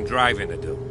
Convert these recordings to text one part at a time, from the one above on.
driving to do.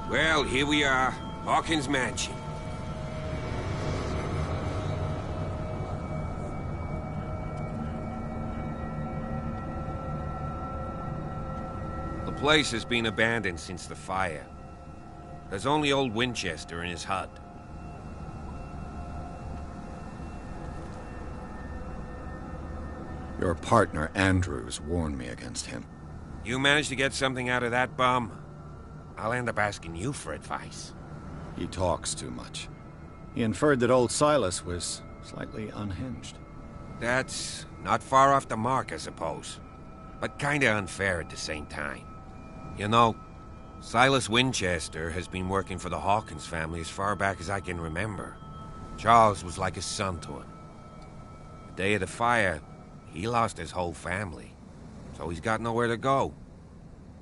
Well, here we are. Hawkins Mansion. The place has been abandoned since the fire. There's only old Winchester in his hut. Your partner, Andrews, warned me against him. You managed to get something out of that bum? I'll end up asking you for advice. He talks too much. He inferred that old Silas was slightly unhinged. That's not far off the mark, I suppose. But kinda unfair at the same time. You know, Silas Winchester has been working for the Hawkins family as far back as I can remember. Charles was like a son to him. The day of the fire, he lost his whole family. So he's got nowhere to go.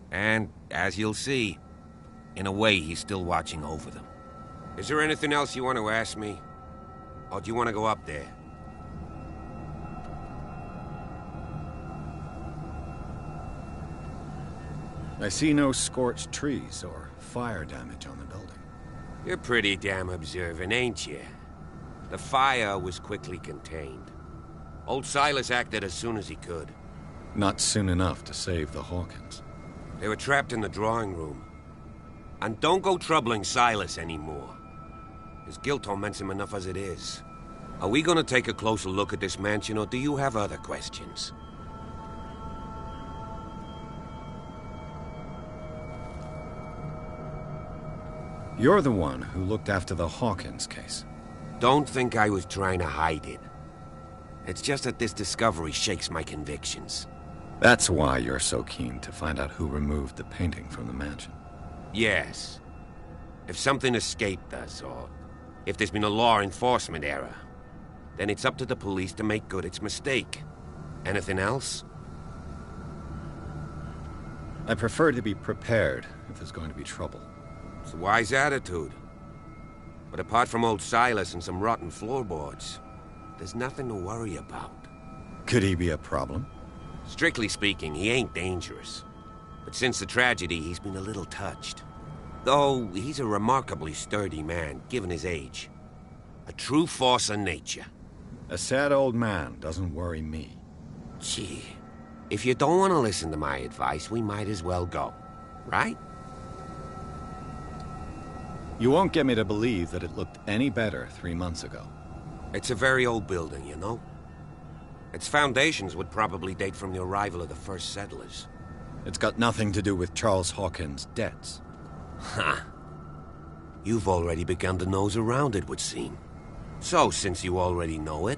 And, as you'll see, in a way, he's still watching over them. Is there anything else you want to ask me? Or do you want to go up there? I see no scorched trees or fire damage on the building. You're pretty damn observant, ain't you? The fire was quickly contained. Old Silas acted as soon as he could. Not soon enough to save the Hawkins. They were trapped in the drawing room. And don't go troubling Silas anymore. His guilt torments him enough as it is. Are we gonna take a closer look at this mansion, or do you have other questions? You're the one who looked after the Hawkins case. Don't think I was trying to hide it. It's just that this discovery shakes my convictions. That's why you're so keen to find out who removed the painting from the mansion. Yes. If something escaped us, or if there's been a law enforcement error, then it's up to the police to make good its mistake. Anything else? I prefer to be prepared if there's going to be trouble. It's a wise attitude. But apart from old Silas and some rotten floorboards, there's nothing to worry about. Could he be a problem? Strictly speaking, he ain't dangerous. But since the tragedy, he's been a little touched. Though, he's a remarkably sturdy man, given his age. A true force of nature. A sad old man doesn't worry me. Gee, if you don't want to listen to my advice, we might as well go. Right? You won't get me to believe that it looked any better 3 months ago. It's a very old building, you know? Its foundations would probably date from the arrival of the first settlers. It's got nothing to do with Charles Hawkins' debts. Huh. You've already begun to nose around it, would seem. So, since you already know it,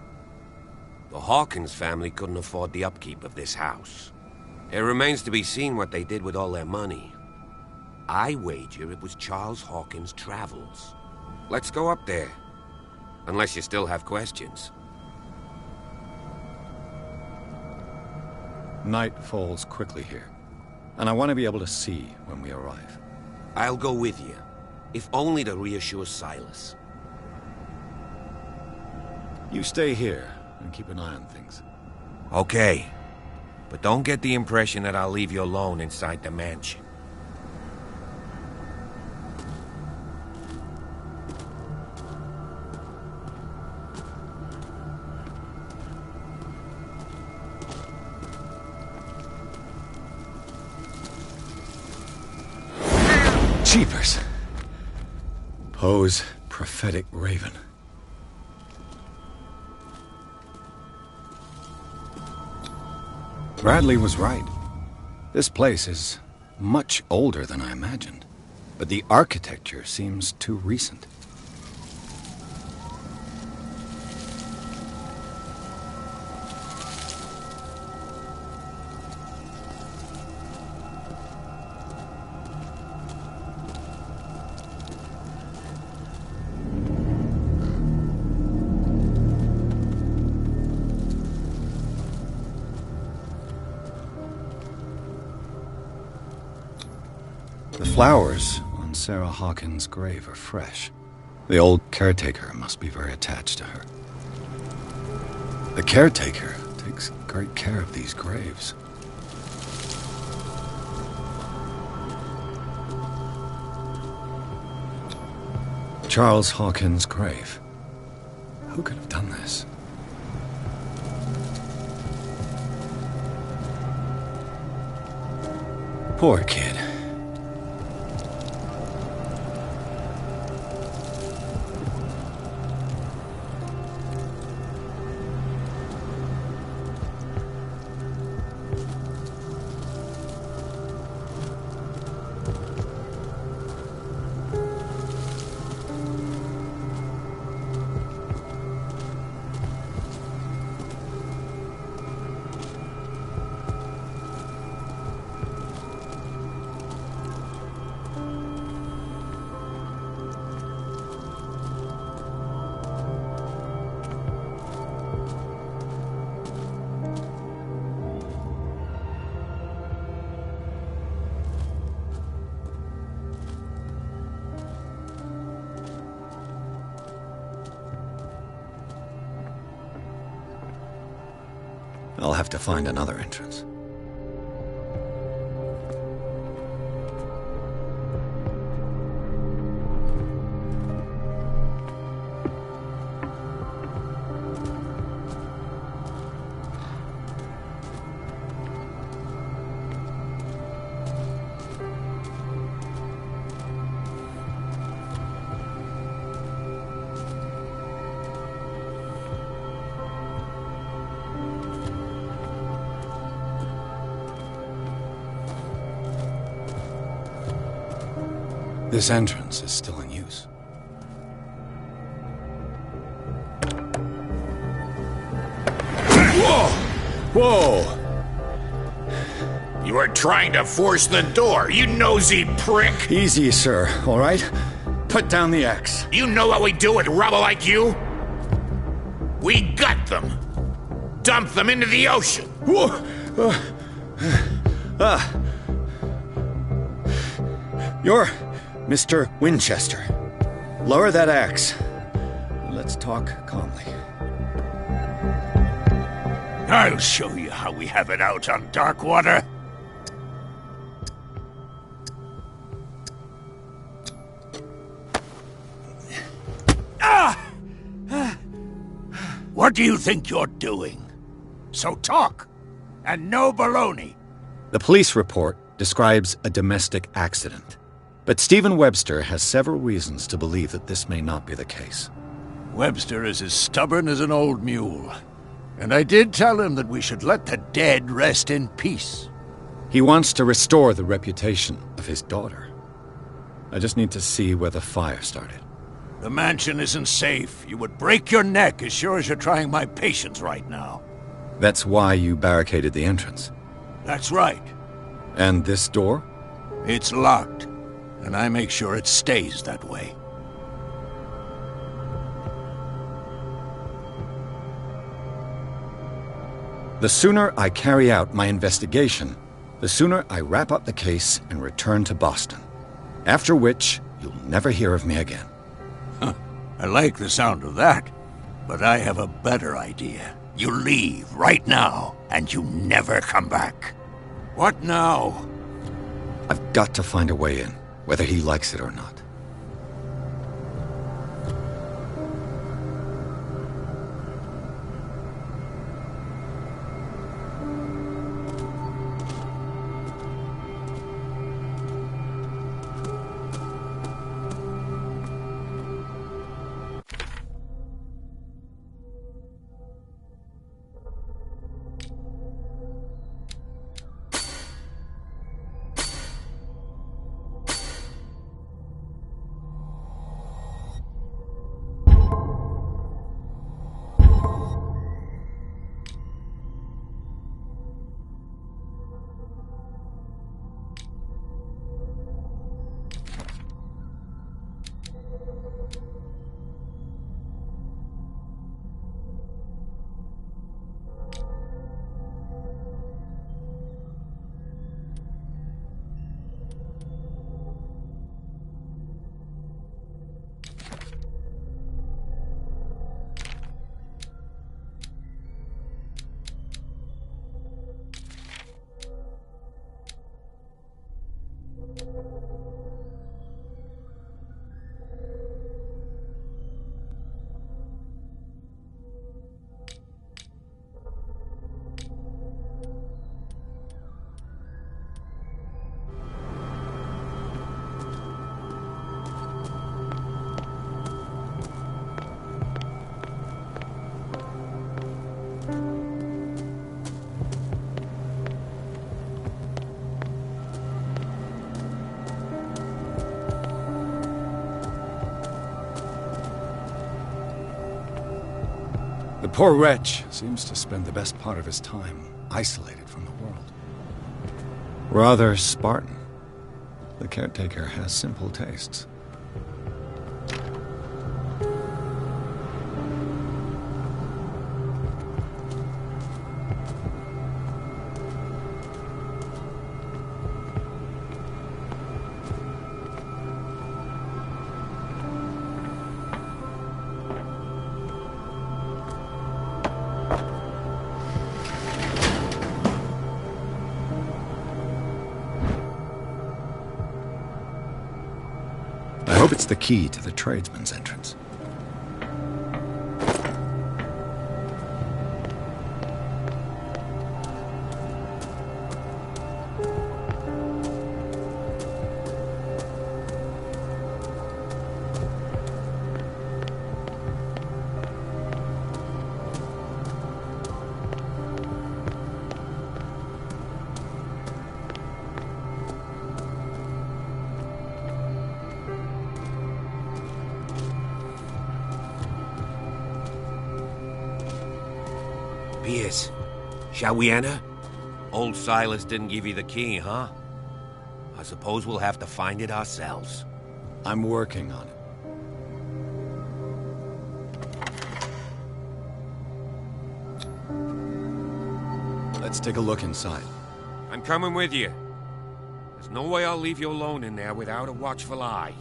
the Hawkins family couldn't afford the upkeep of this house. It remains to be seen what they did with all their money. I wager it was Charles Hawkins' travels. Let's go up there. Unless you still have questions. Night falls quickly here, and I want to be able to see when we arrive. I'll go with you, if only to reassure Silas. You stay here and keep an eye on things. Okay, but don't get the impression that I'll leave you alone inside the mansion. Jeepers! Poe's prophetic raven. Bradley was right. This place is much older than I imagined, but the architecture seems too recent. The flowers on Sarah Hawkins' grave are fresh. The old caretaker must be very attached to her. The caretaker takes great care of these graves. Charles Hawkins' grave. Who could have done this? Poor kid. I'll have to find another entrance. This entrance is still in use. Whoa! Whoa! You were trying to force the door, you nosy prick! Easy, sir, all right? Put down the axe. You know what we do with rubble like you? We gut them. Dump them into the ocean. Whoa! You're Mr. Winchester. Lower that axe. Let's talk calmly. I'll show you how we have it out on Darkwater. What do you think you're doing? So talk, and no baloney. The police report describes a domestic accident, but Stephen Webster has several reasons to believe that this may not be the case. Webster is as stubborn as an old mule, and I did tell him that we should let the dead rest in peace. He wants to restore the reputation of his daughter. I just need to see where the fire started. The mansion isn't safe. You would break your neck as sure as you're trying my patience right now. That's why you barricaded the entrance. That's right. And this door? It's locked, and I make sure it stays that way. The sooner I carry out my investigation, the sooner I wrap up the case and return to Boston. After which, you'll never hear of me again. I like the sound of that, but I have a better idea. You leave right now, and you never come back. What now? I've got to find a way in, whether he likes it or not. The poor wretch seems to spend the best part of his time isolated from the world. Rather Spartan. The caretaker has simple tastes. I hope it's the key to the tradesman's entrance. Pierce, shall we enter? Old Silas didn't give you the key, huh? I suppose we'll have to find it ourselves. I'm working on it. Let's take a look inside. I'm coming with you. There's no way I'll leave you alone in there without a watchful eye.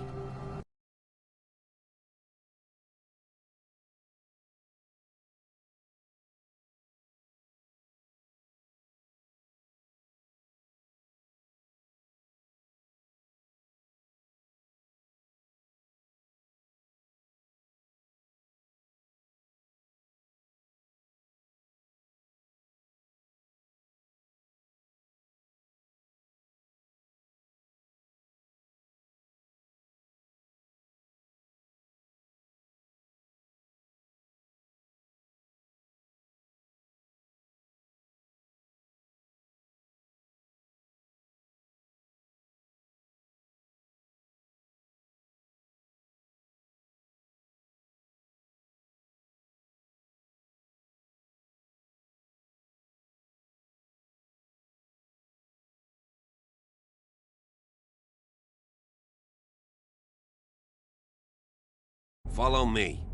Follow me.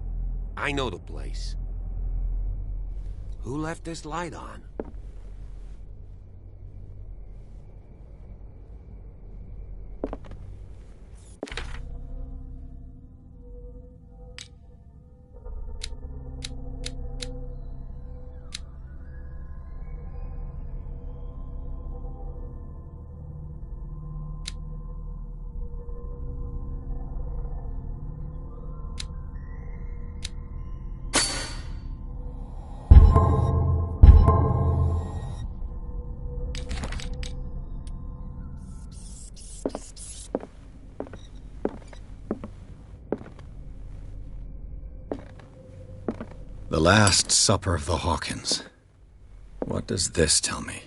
I know the place. Who left this light on? The Last Supper of the Hawkins. What does this tell me?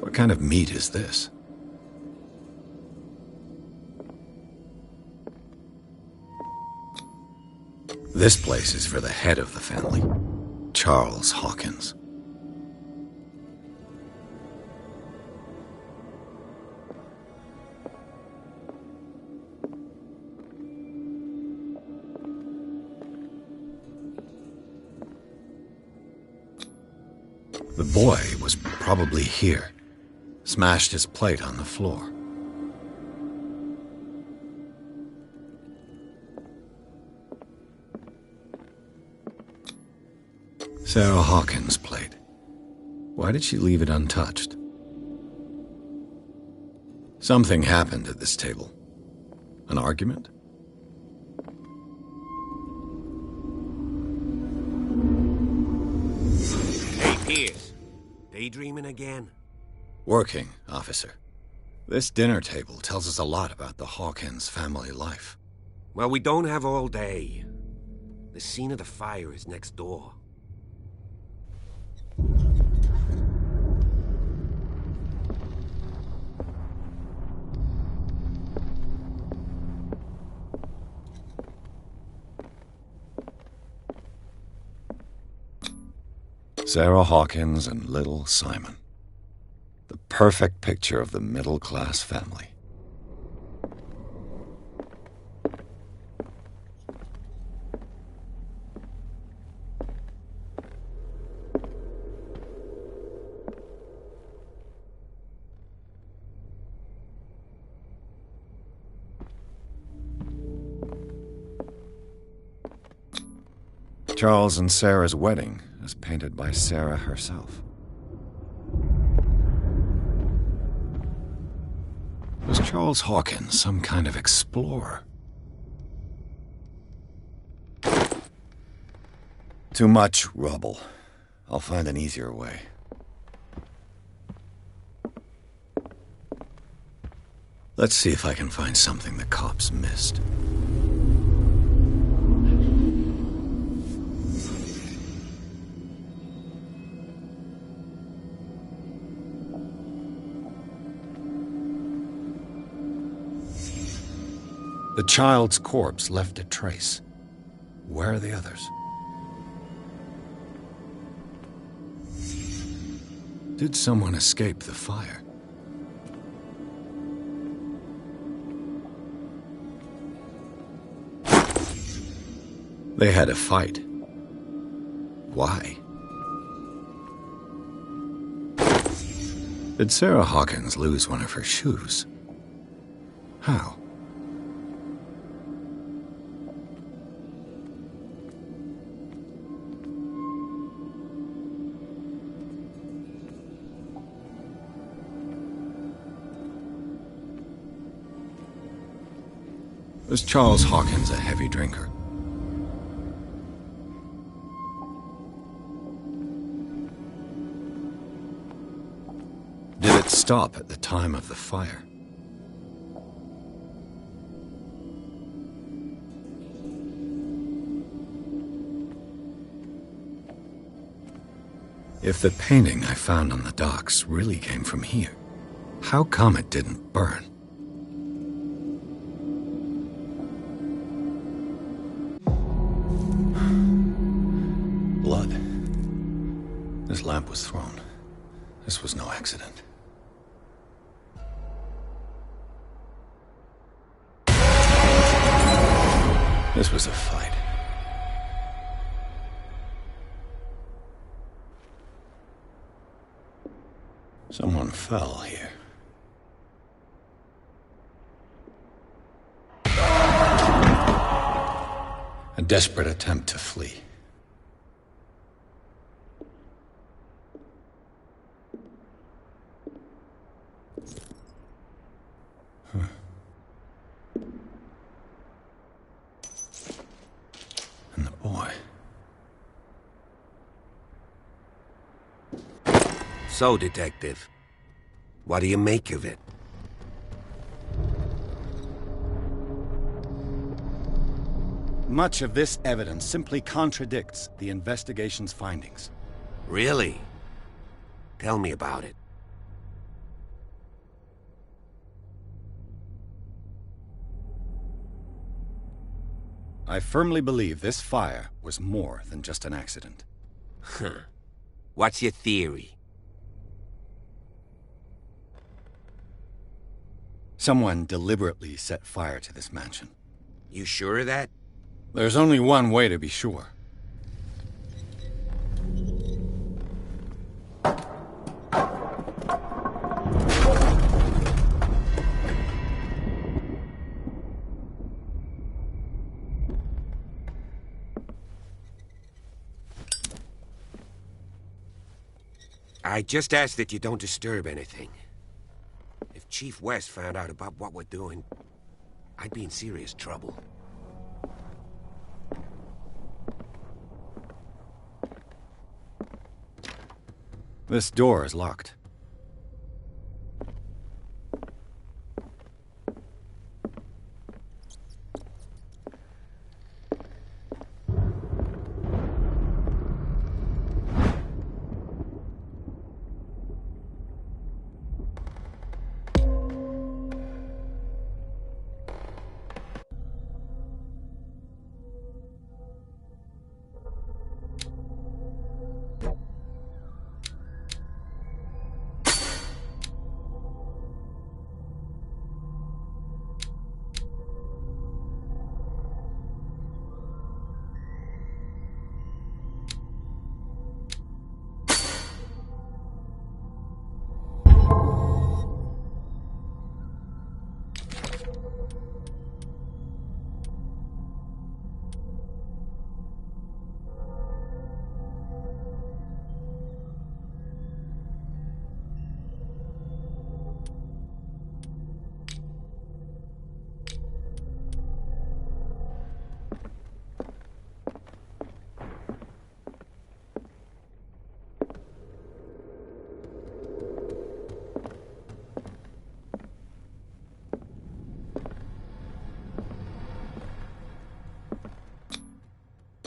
What kind of meat is this? This place is for the head of the family, Charles Hawkins. The boy was probably here. Smashed his plate on the floor. Sarah Hawkins' plate. Why did she leave it untouched? Something happened at this table. An argument? Hey, Pierce. Daydreaming again? Working, officer. This dinner table tells us a lot about the Hawkins family life. Well, we don't have all day. The scene of the fire is next door. Sarah Hawkins and little Simon. The perfect picture of the middle-class family. Charles and Sarah's wedding is painted by Sarah herself. Was Charles Hawkins some kind of explorer? Too much rubble. I'll find an easier way. Let's see if I can find something the cops missed. The child's corpse left a trace. Where are the others? Did someone escape the fire? They had a fight. Why? Did Sarah Hawkins lose one of her shoes? How? Was Charles Hawkins a heavy drinker? Did it stop at the time of the fire? If the painting I found on the docks really came from here, how come it didn't burn? Blood. This lamp was was thrown. This was no accident. This was a fight. Someone fell here. A desperate attempt to flee. And the boy. So, Detective, what do you make of it? Much of this evidence simply contradicts the investigation's findings. Really? Tell me about it. I firmly believe this fire was more than just an accident. Huh. What's your theory? Someone deliberately set fire to this mansion. You sure of that? There's only one way to be sure. I just ask that you don't disturb anything. If Chief West found out about what we're doing, I'd be in serious trouble. This door is locked.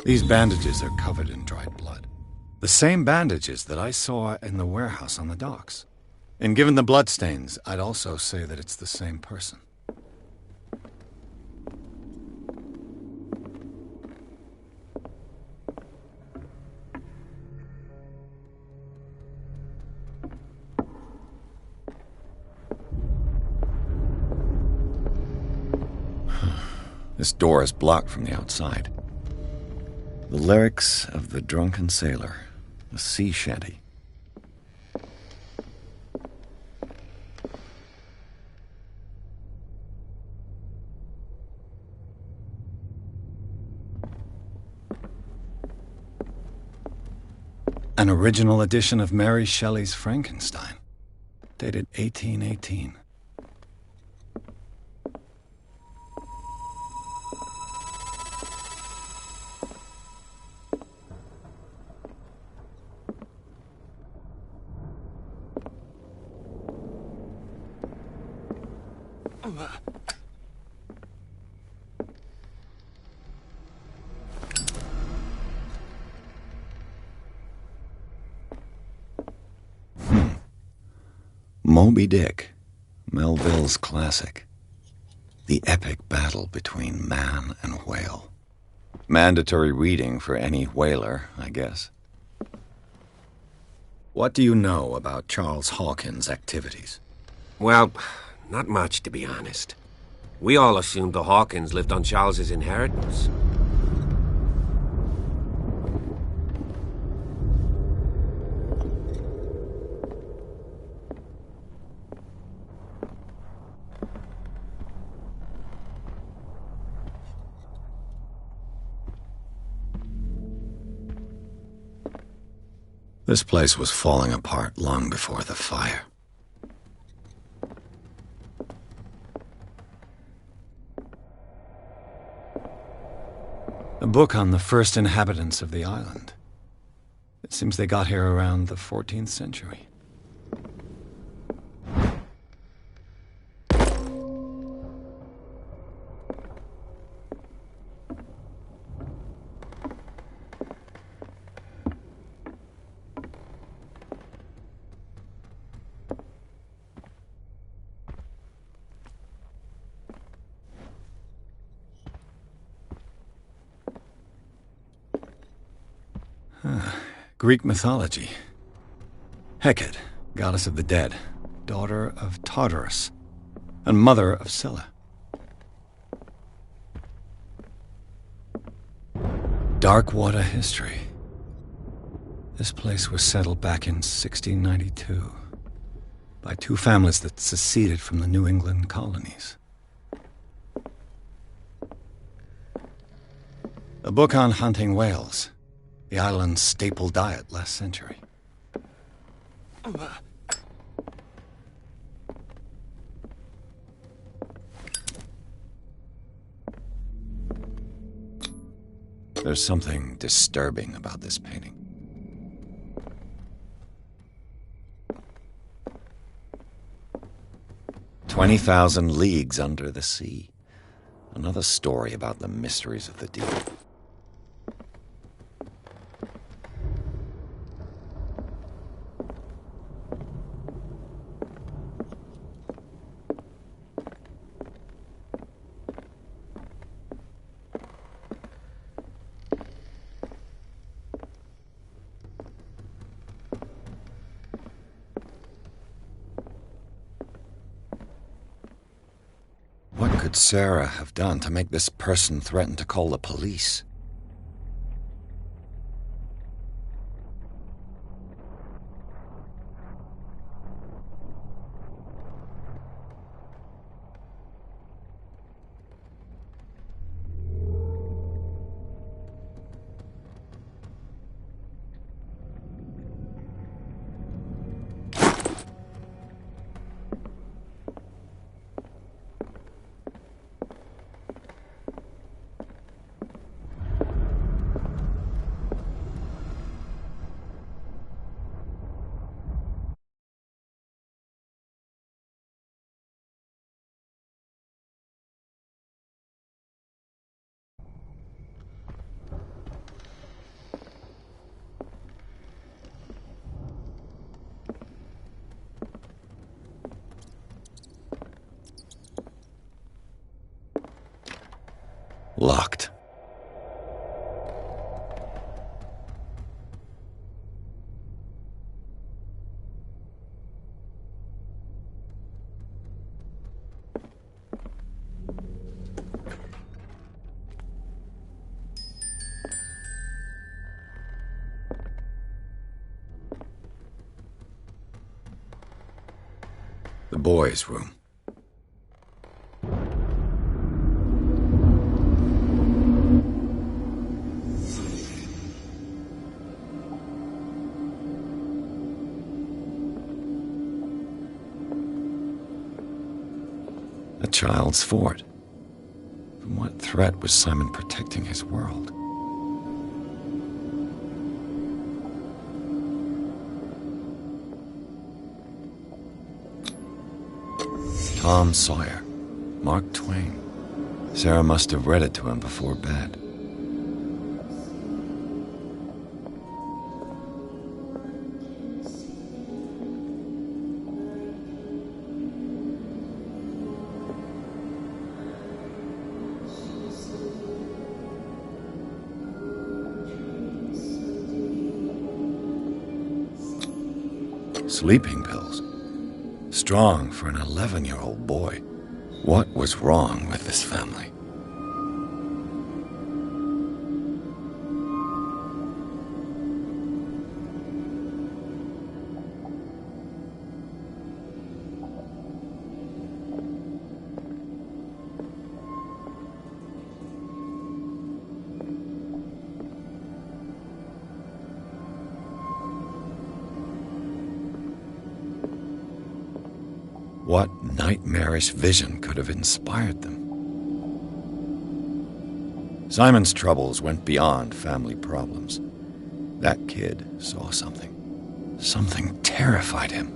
These bandages are covered in dried blood. The same bandages that I saw in the warehouse on the docks. And given the bloodstains, I'd also say that it's the same person. This door is blocked from the outside. The lyrics of the drunken sailor, a sea shanty. An original edition of Mary Shelley's Frankenstein, dated 1818. Moby Dick, Melville's classic. The epic battle between man and whale. Mandatory reading for any whaler, I guess. What do you know about Charles Hawkins' activities? Well, not much, to be honest. We all assumed the Hawkins lived on Charles's inheritance. This place was falling apart long before the fire. A book on the first inhabitants of the island. It seems they got here around the 14th century. Greek mythology. Hecate, goddess of the dead, daughter of Tartarus, and mother of Scylla. Darkwater history. This place was settled back in 1692 by two families that seceded from the New England colonies. A book on hunting whales. The island's staple diet last century. There's something disturbing about this painting. "20,000 Leagues Under the Sea." Another story about the mysteries of the deep. What could Sarah have done to make this person threaten to call the police? Locked. The boys' room. A child's fort. From what threat was Simon protecting his world? Tom Sawyer. Mark Twain. Sarah must have read it to him before bed. Sleeping pills. Strong for an 11-year-old boy. What was wrong with this family? What nightmarish vision could have inspired them? Simon's troubles went beyond family problems. That kid saw something. Something terrified him.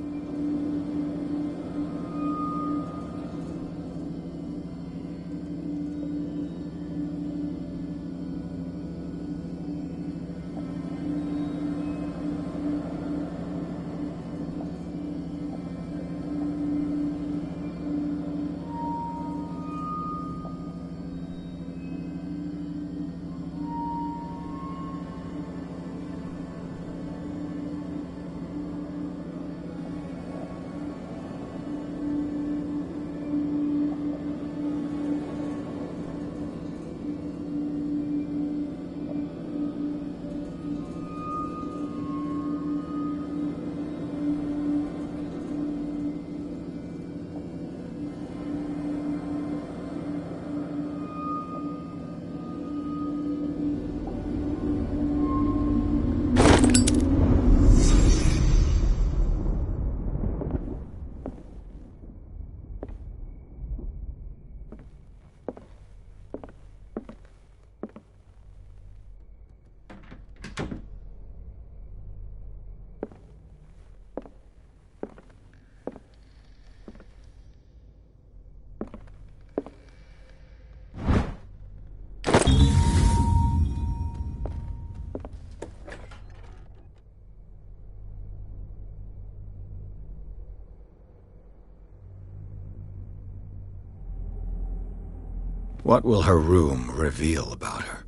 What will her room reveal about her?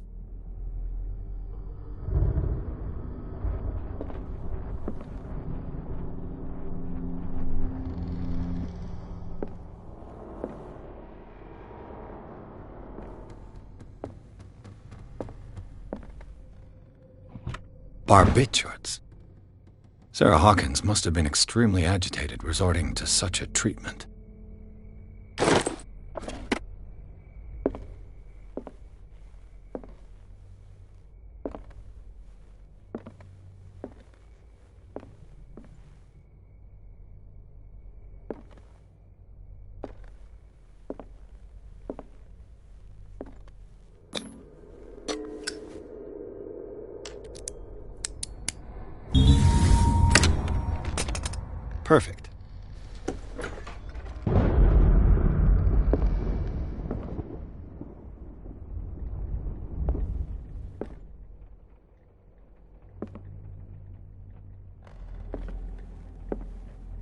Barbiturates. Sarah Hawkins must have been extremely agitated resorting to such a treatment. Perfect.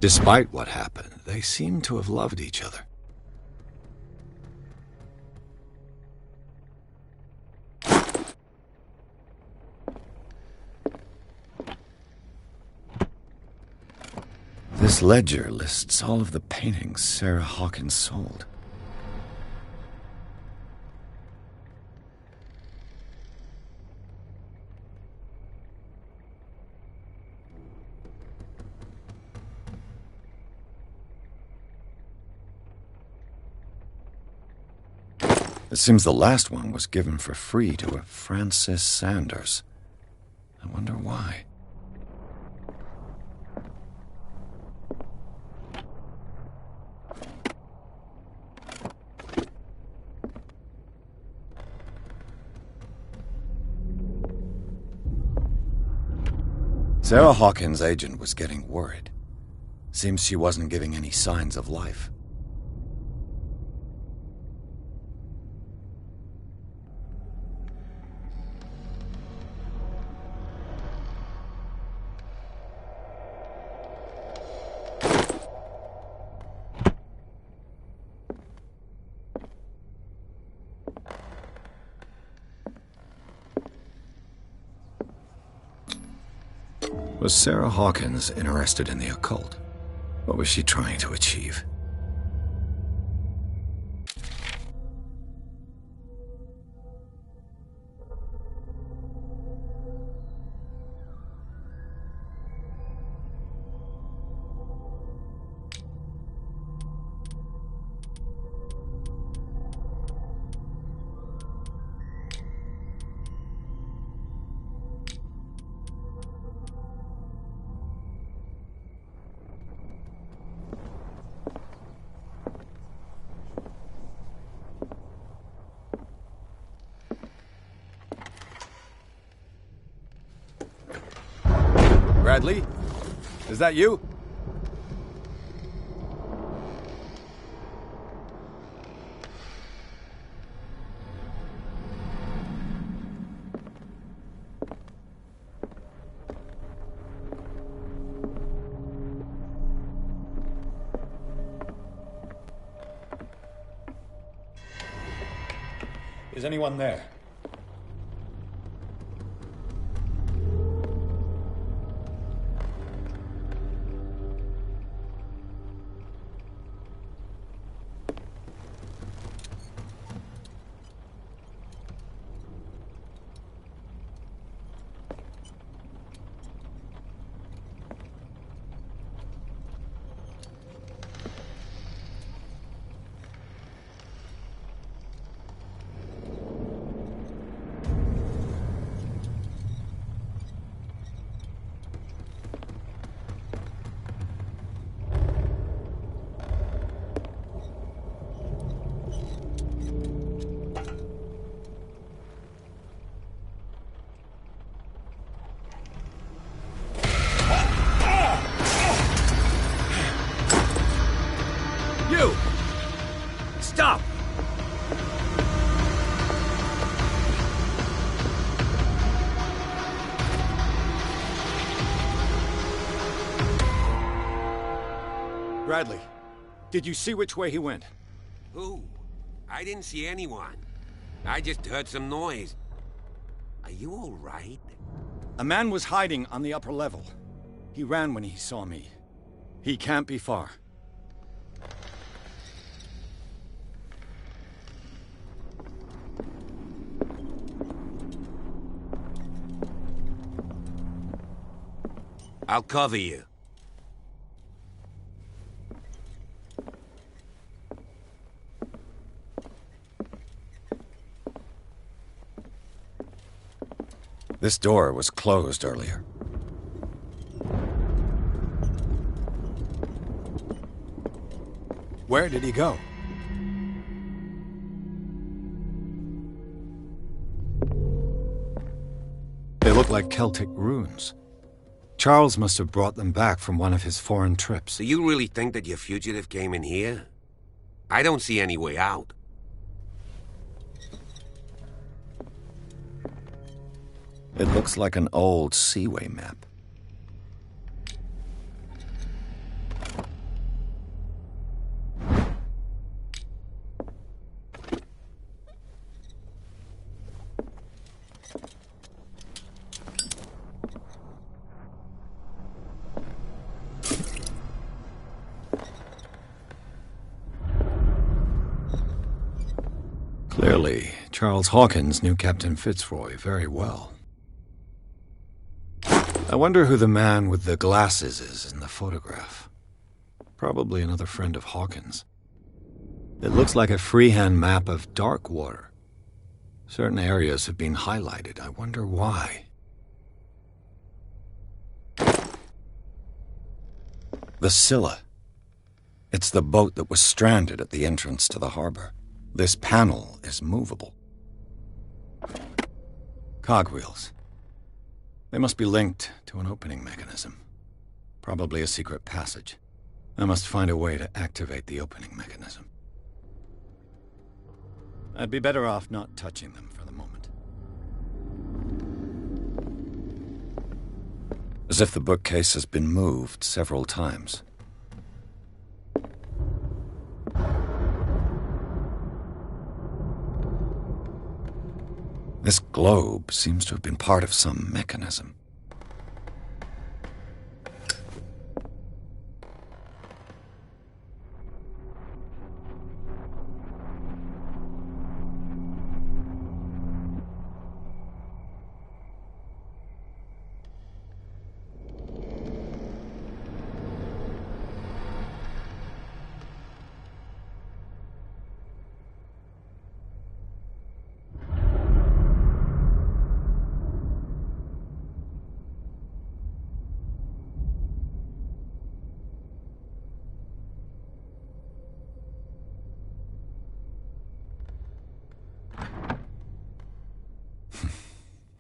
Despite what happened, they seem to have loved each other. This ledger lists all of the paintings Sarah Hawkins sold. It seems the last one was given for free to a Francis Sanders. I wonder why. Sarah Hawkins' agent was getting worried. Seems she wasn't giving any signs of life. Was Sarah Hawkins interested in the occult? What was she trying to achieve? Bradley? Is that you? Is anyone there? Stop! Bradley, did you see which way he went? Who? I didn't see anyone. I just heard some noise. Are you all right? A man was hiding on the upper level. He ran when he saw me. He can't be far. I'll cover you. This door was closed earlier. Where did he go? They look like Celtic runes. Charles must have brought them back from one of his foreign trips. Do you really think that your fugitive came in here? I don't see any way out. It looks like an old seaway map. Clearly, Charles Hawkins knew Captain Fitzroy very well. I wonder who the man with the glasses is in the photograph. Probably another friend of Hawkins. It looks like a freehand map of dark water. Certain areas have been highlighted. I wonder why. The Scylla. It's the boat that was stranded at the entrance to the harbor. This panel is movable. Cogwheels. They must be linked to an opening mechanism. Probably a secret passage. I must find a way to activate the opening mechanism. I'd be better off not touching them for the moment. As if the bookcase has been moved several times. This globe seems to have been part of some mechanism.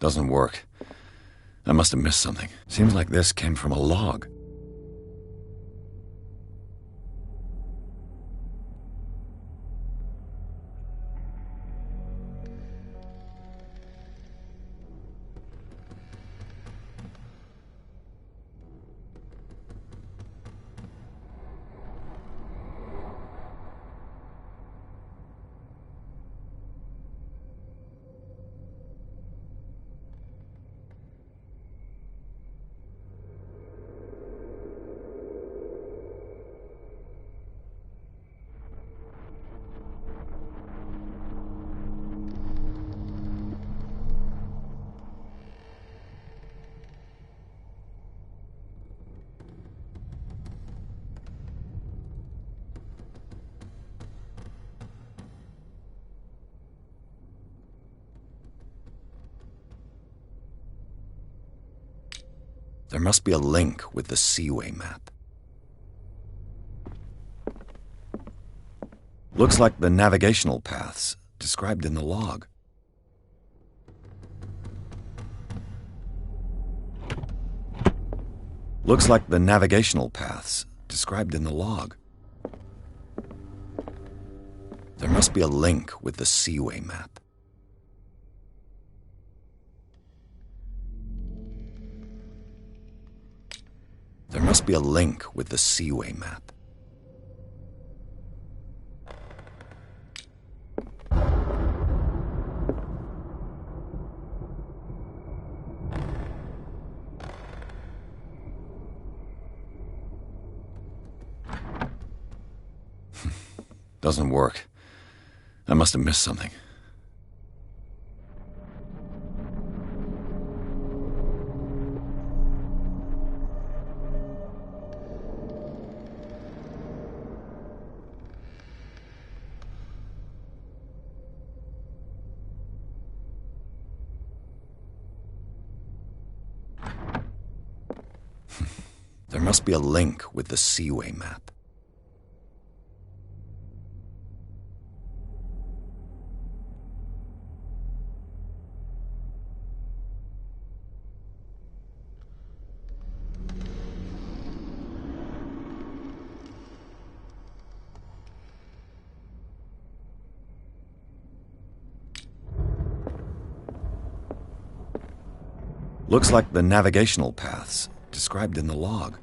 Doesn't work. I must have missed something. Seems like this came from a log. There must be a link with the Seaway map. Looks like the navigational paths described in the log. Looks like the navigational paths described in the log. There must be a link with the Seaway map. There must be a link with the Seaway map. Doesn't work. I must have missed something. There must be a link with the Seaway map. Looks like the navigational paths described in the log.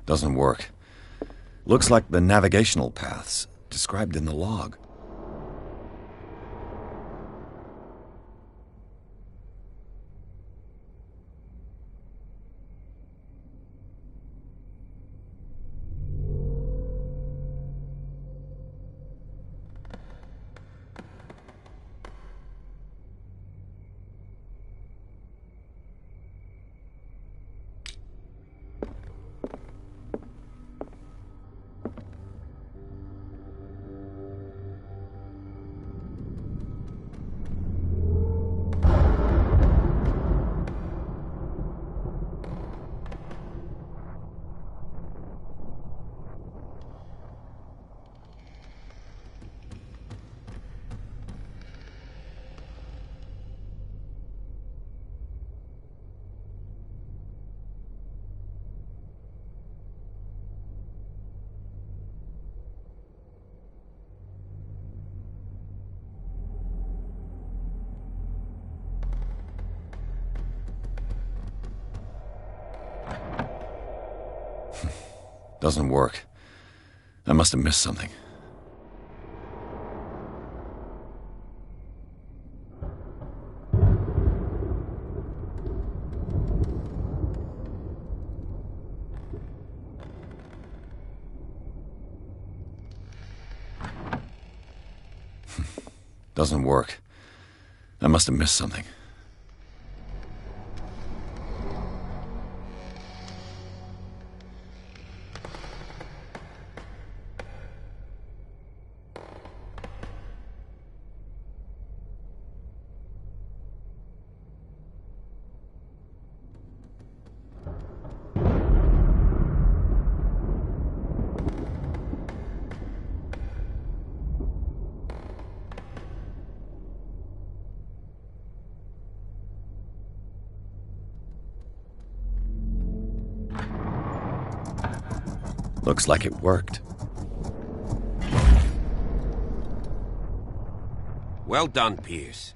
Doesn't work. Looks like the navigational paths described in the log. Doesn't work. I must have missed something. Doesn't work. I must have missed something. Looks like it worked. Well done, Pierce.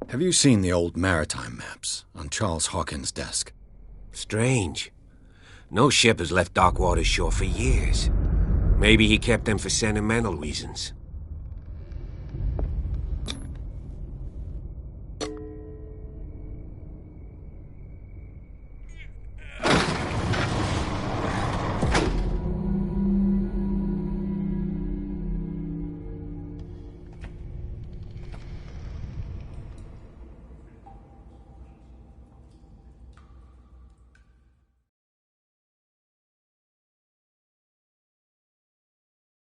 Have you seen the old maritime maps on Charles Hawkins' desk? Strange. No ship has left Darkwater's shore for years. Maybe he kept them for sentimental reasons.